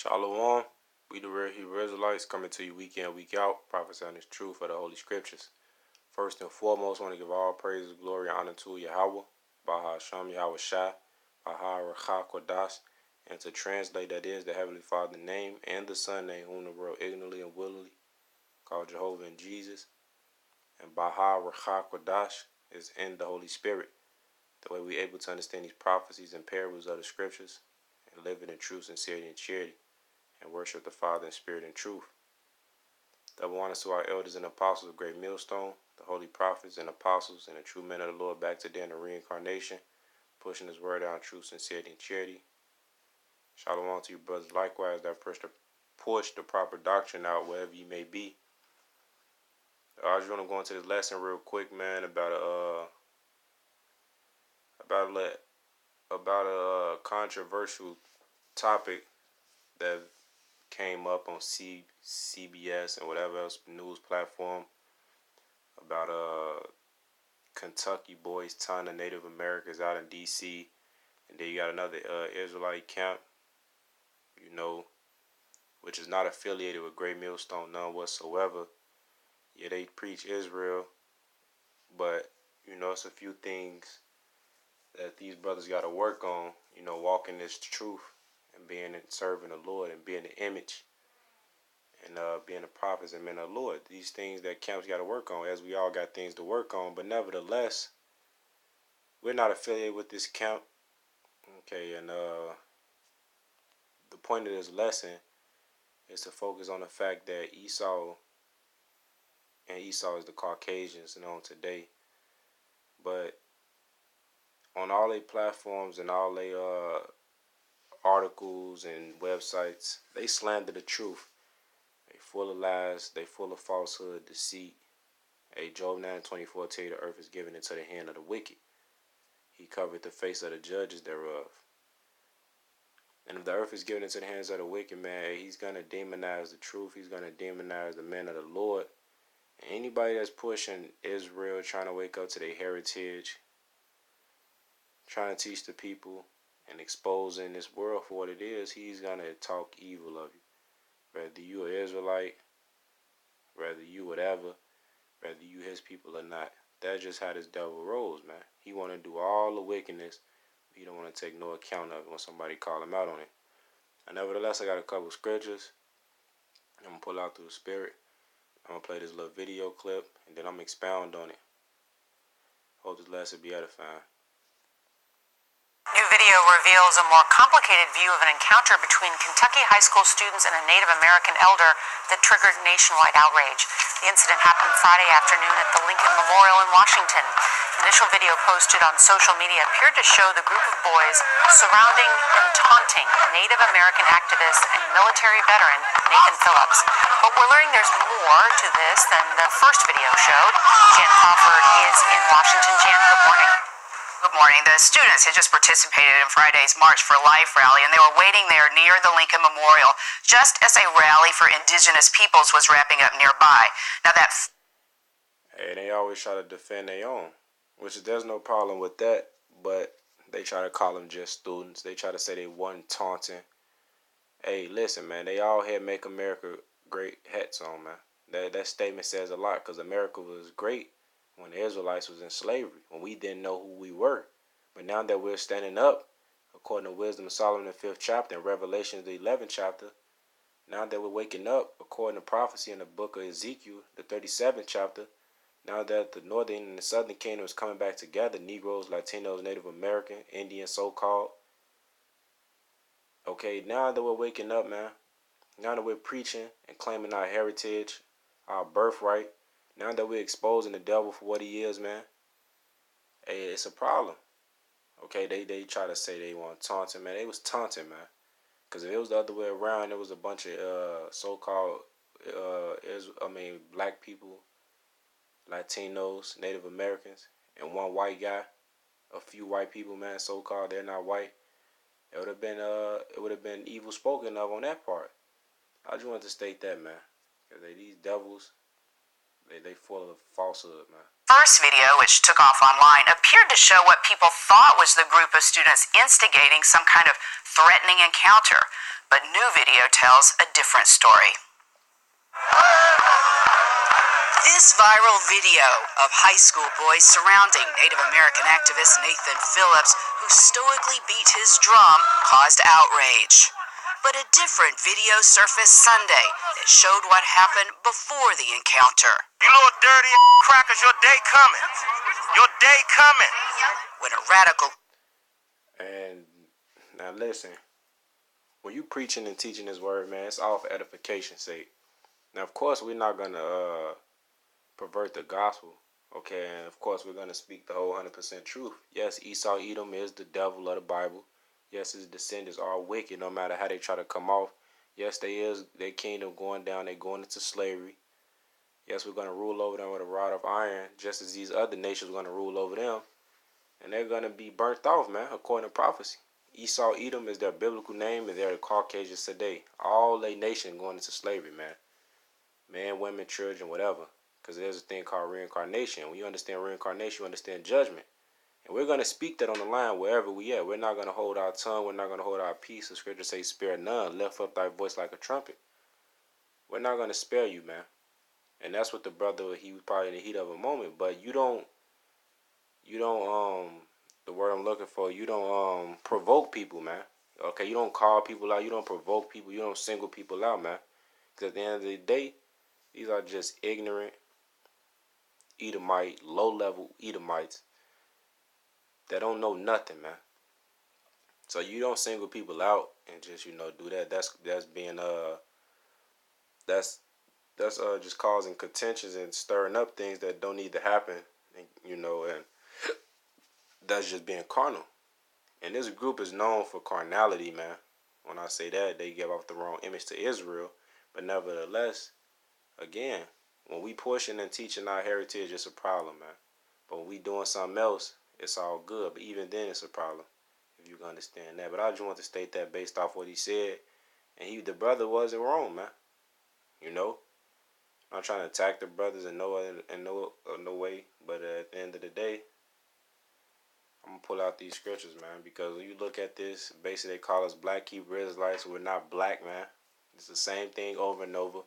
Shalom. We the real Hebrew Israelites coming to you week in, week out, prophesying this truth for the Holy Scriptures. First and foremost, I want to give all praise, glory, and honor to Yahweh, Baha Hashem, Yahweh Shai, Baha Racha Kodash, and to translate that is the Heavenly Father name and the Son name, whom the world ignorantly and willingly called Jehovah and Jesus. And Baha Racha Kodash is in the Holy Spirit. The way we're able to understand these prophecies and parables of the Scriptures and live it in truth, sincerity, and charity, and worship the Father in spirit and truth. Double honors to our elders and apostles of Great Millstone, the holy prophets and apostles, and the true men of the Lord back to the end of reincarnation, pushing His word out in truth, sincerity, and charity. Shalom to you brothers likewise that push the proper doctrine out wherever you may be. I just want to go into this lesson real quick, man, about a controversial topic that came up on CBS and whatever else news platform about Kentucky boys taunting Native Americans out in D.C. And then you got another Israelite camp, which is not affiliated with Great Millstone, none whatsoever. Yeah, they preach Israel, but it's a few things that these brothers got to work on. Walking this truth and being and serving the Lord and being the image and being the prophets and men of the Lord. These things that camps got to work on, as we all got things to work on. But nevertheless, we're not affiliated with this camp. Okay, and the point of this lesson is to focus on the fact that Esau is the Caucasians known today. But on all their platforms and all their articles and websites, they slander the truth. They full of lies, they full of falsehood, deceit. Job 9:24 tell you the earth is given into the hand of the wicked. He covered the face of the judges thereof. And if the earth is given into the hands of the wicked, man, he's going to demonize the truth. He's going to demonize the men of the Lord. And anybody that's pushing Israel, trying to wake up to their heritage, trying to teach the people and exposing this world for what it is, he's going to talk evil of you. Whether you an Israelite, whether you whatever, whether you his people or not. That's just how this devil rolls, man. He want to do all the wickedness. He don't want to take no account of it when somebody call him out on it. And nevertheless, I got a couple scriptures I'm going to pull out through the spirit. I'm going to play this little video clip, and then I'm going to expound on it. Hope this lesson be edifying. New video reveals a more complicated view of an encounter between Kentucky high school students and a Native American elder that triggered nationwide outrage. The incident happened Friday afternoon at the Lincoln Memorial in Washington. Initial video posted on social media appeared to show the group of boys surrounding and taunting Native American activist and military veteran Nathan Phillips. But we're learning there's more to this than the first video showed. Jan Crawford is in Washington. Jan, good morning. Good morning. The students had just participated in Friday's March for Life rally, and they were waiting there near the Lincoln Memorial just as a rally for indigenous peoples was wrapping up nearby. Now they always try to defend their own, which there's no problem with that, but they try to call them just students. They try to say they wasn't taunting. Hey, listen, man, they all had Make America Great hats on, man. That statement says a lot, because America was great when the Israelites was in slavery, when we didn't know who we were. But now that we're standing up, according to Wisdom of Solomon, the 5th chapter, and Revelation, the 11th chapter, now that we're waking up, according to prophecy in the book of Ezekiel, the 37th chapter, now that the northern and the southern kingdom is coming back together, Negroes, Latinos, Native American, Indian, so-called. Okay, now that we're waking up, man, now that we're preaching and claiming our heritage, our birthright, now that we're exposing the devil for what he is, man, hey, it's a problem. Okay, they try to say they want taunting, man. They was taunting, man. Because if it was the other way around, there was a bunch of so-called, black people, Latinos, Native Americans, and one white guy, a few white people, man, so-called, they're not white. It would have been evil spoken of on that part. I just wanted to state that, man. Because these devils, they full of falsehood, man. First video, which took off online, appeared to show what people thought was the group of students instigating some kind of threatening encounter, but new video tells a different story. This viral video of high school boys surrounding Native American activist Nathan Phillips, who stoically beat his drum, caused outrage. But a different video surfaced Sunday that showed what happened before the encounter. You little dirty crackers, your day coming. Your day coming. When a radical... And now listen, when you preaching and teaching this word, man, it's all for edification's sake. Now, of course, we're not going to pervert the gospel, okay? And, of course, we're going to speak the whole 100% truth. Yes, Esau, Edom is the devil of the Bible. Yes, his descendants are wicked no matter how they try to come off. Yes, their kingdom going down. They're going into slavery. Yes, we're going to rule over them with a rod of iron, just as these other nations are going to rule over them. And they're going to be burnt off, man, according to prophecy. Esau, Edom is their biblical name, and they're the Caucasians today. All they nation going into slavery, man. Men, women, children, whatever. Because there's a thing called reincarnation. When you understand reincarnation, you understand judgment. And we're going to speak that on the line wherever we at. We're not going to hold our tongue. We're not going to hold our peace. The scripture says, spare none. Lift up thy voice like a trumpet. We're not going to spare you, man. And that's what the brother, he was probably in the heat of a moment. But you don't, the word I'm looking for, you don't provoke people, man. Okay, you don't call people out. You don't provoke people. You don't single people out, man. Because at the end of the day, these are just ignorant Edomite, low-level Edomites that don't know nothing, man. So you don't single people out and just, do that. That's being that's just causing contentions and stirring up things that don't need to happen, and that's just being carnal. And this group is known for carnality, man. When I say that, they give off the wrong image to Israel, but nevertheless, again, when we pushing and teaching our heritage, it's a problem, man. But when we doing something else, it's all good. But even then, it's a problem, if you can understand that. But I just want to state that based off what he said. And the brother wasn't wrong, man. I'm not trying to attack the brothers in no way. But at the end of the day, I'm going to pull out these scriptures, man. Because when you look at this, basically they call us black Hebrew Israelites. We're not black, man. It's the same thing over and over.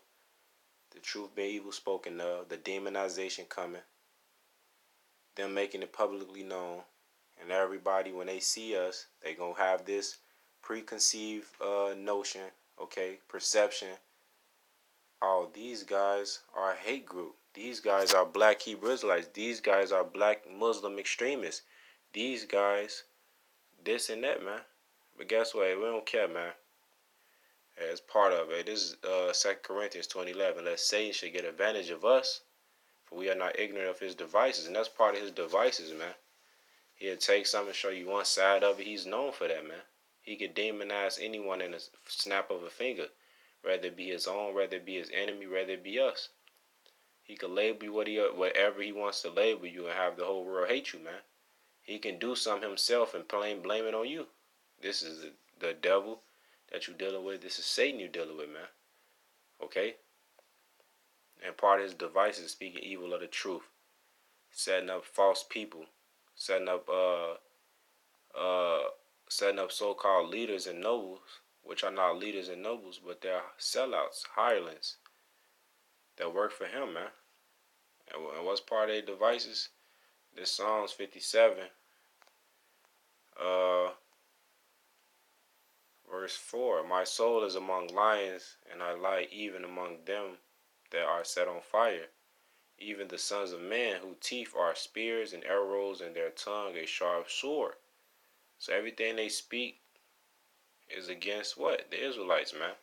The truth being evil spoken of, the demonization coming, them making it publicly known, and everybody, when they see us, they gonna have this preconceived notion, okay, perception. Oh, these guys are a hate group. These guys are black Hebrew Israelites. These guys are black Muslim extremists. These guys, this and that, man. But guess what? We don't care, man. As part of it, this is 2 Corinthians 20:11. Lest Satan should get advantage of us, for we are not ignorant of his devices. And that's part of his devices, man. He'll take something and show you one side of it. He's known for that, man. He could demonize anyone in a snap of a finger, whether it be his own, whether it be his enemy, whether it be us. He could label you whatever he wants to label you and have the whole world hate you, man. He can do something himself and blame it on you. This is the devil that you're dealing with. This is Satan you're dealing with, man. Okay? And part of his device is speaking evil of the truth. Setting up false people. Setting up so-called leaders and nobles, which are not leaders and nobles, but they're sellouts, hirelings that work for him, man. And what's part of their devices? This Psalms 57, verse 4. My soul is among lions, and I lie even among them that are set on fire. Even the sons of men, whose teeth are spears and arrows, and their tongue a sharp sword. So everything they speak is against what? The Israelites, man.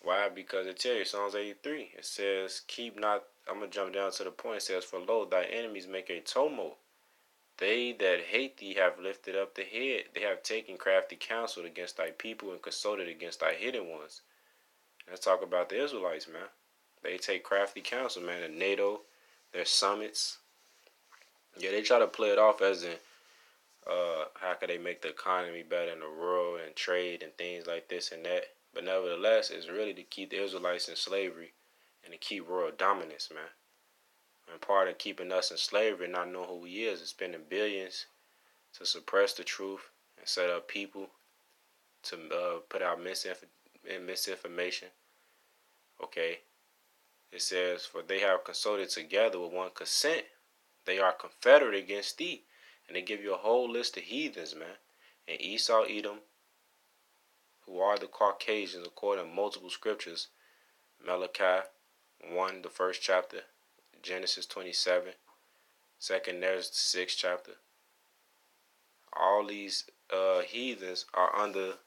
Why? Because it tells you, Psalms 83, it says, keep not, I'm going to jump down to the point, it says, for lo, thy enemies make a tumult. They that hate thee have lifted up the head. They have taken crafty counsel against thy people and consulted against thy hidden ones. Let's talk about the Israelites, man. They take crafty counsel, man. The NATO, their summits. Yeah, they try to play it off as in, how could they make the economy better in the world and trade and things like this and that. But nevertheless, it's really to keep the Israelites in slavery and to keep world dominance, man. And part of keeping us in slavery and not knowing who he is spending billions to suppress the truth and set up people to put out misinformation. Okay, it says, "For they have consulted together with one consent; they are confederate against thee." And they give you a whole list of heathens, man. And Esau, Edom, who are the Caucasians, according to multiple scriptures, Malachi 1, the first chapter, Genesis 27, second, there's the sixth chapter. All these heathens are under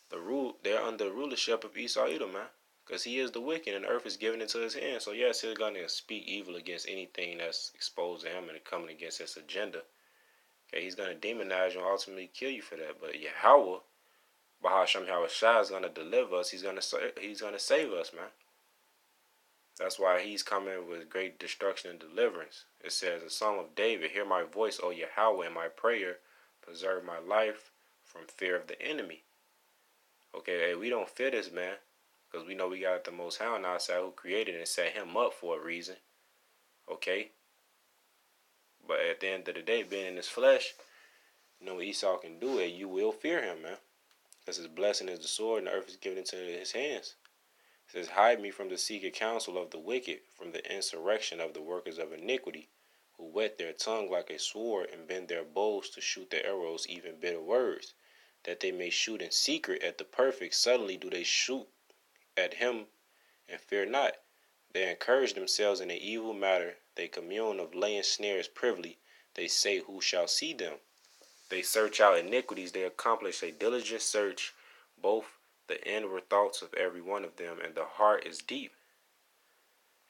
they're under the rulership of Esau, Edom, man. Because he is the wicked and the earth is given into his hand. So yes, he's going to speak evil against anything that's exposed to him and coming against his agenda. Okay, he's going to demonize you and ultimately kill you for that. But Yahweh, Bahasham Yahweh Shai, is going to deliver us. He's going to save us, man. That's why he's coming with great destruction and deliverance. It says, "The Psalm of David, hear my voice, O Yahweh, and my prayer, preserve my life from fear of the enemy." Okay, hey, we don't fear this man, because we know we got the Most High on our side who created and set him up for a reason. Okay? But at the end of the day, being in his flesh, you know what Esau can do, it, you will fear him, man. Because his blessing is the sword and the earth is given into his hands. It says, "Hide me from the secret counsel of the wicked, from the insurrection of the workers of iniquity, who whet their tongue like a sword and bend their bows to shoot their arrows, even bitter words, that they may shoot in secret at the perfect. Suddenly do they shoot at him and fear not. They encourage themselves in an evil matter. They commune of laying snares privily. They say, who shall see them? They search out iniquities. They accomplish a diligent search, both the inward thoughts of every one of them, and the heart is deep."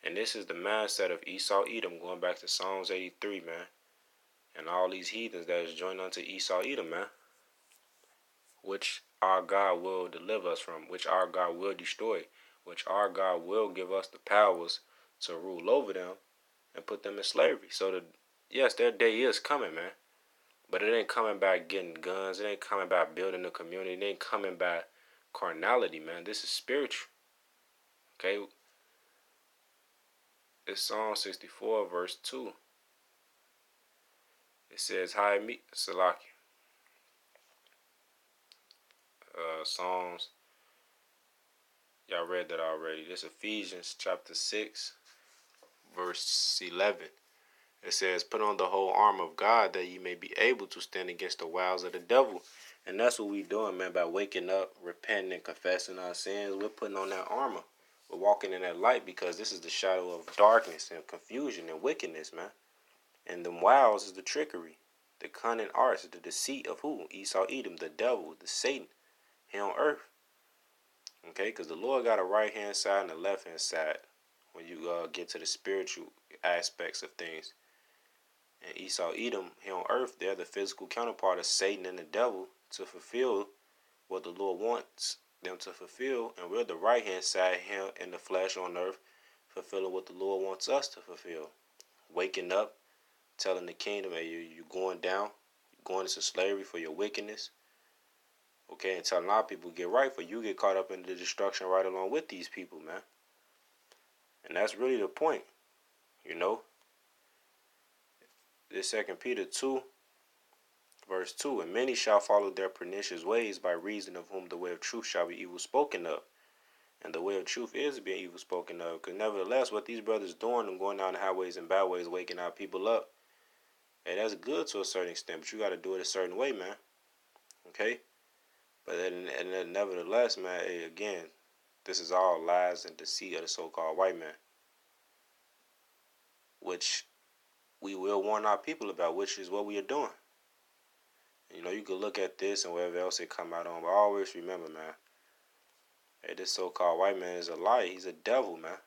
And this is the mindset of Esau, Edom, going back to Psalms 83, man. And all these heathens that is joined unto Esau, Edom, man. Which our God will deliver us from, which our God will destroy, which our God will give us the powers to rule over them and put them in slavery. So, yes, their day is coming, man. But it ain't coming by getting guns. It ain't coming by building a community. It ain't coming by carnality, man. This is spiritual. Okay? It's Psalm 64, verse 2. It says, "Hide me," Salaki. Psalms, y'all read that already. This Ephesians chapter 6, verse 11. It says, "Put on the whole armor of God, that ye may be able to stand against the wiles of the devil." And that's what we doing, man, by waking up, repenting, and confessing our sins. We're putting on that armor. We're walking in that light, because this is the shadow of darkness and confusion and wickedness, man. And the wiles is the trickery, the cunning arts, the deceit of who? Esau, Edom, the devil, the Satan, here on earth. Okay, because the Lord got a right-hand side and a left-hand side when you get to the spiritual aspects of things. And Esau, Edom, here on earth, they're the physical counterpart of Satan and the devil to fulfill what the Lord wants them to fulfill. And we're the right-hand side here in the flesh on earth, fulfilling what the Lord wants us to fulfill. Waking up, telling the kingdom, hey, you're going down, you're going into slavery for your wickedness. Okay, and telling our people get right, for you get caught up in the destruction right along with these people, man. And that's really the point, you know. This 2 Peter 2, verse 2, "And many shall follow their pernicious ways, by reason of whom the way of truth shall be evil spoken of." And the way of truth is being evil spoken of. Because nevertheless, what these brothers doing and going down the highways and byways, waking our people up, hey, that's good to a certain extent, but you got to do it a certain way, man. Okay? But and nevertheless, man, hey, again, this is all lies and deceit of the so-called white man, which we will warn our people about, which is what we are doing. You know, you could look at this and whatever else it come out on, but always remember, man, hey, this so-called white man is a liar. He's a devil, man.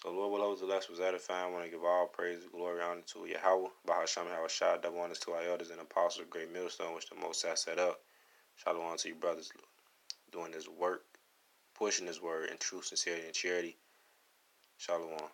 So Lord will always the less was edifying. I want to give all praise, glory, honor to Yahweh, Bahasham Yahweh Shai, double honors to our elders and apostles, great millstone which the Most High set up. Shalom to you brothers doing this work, pushing this word in truth, sincerity, and charity. Shalom.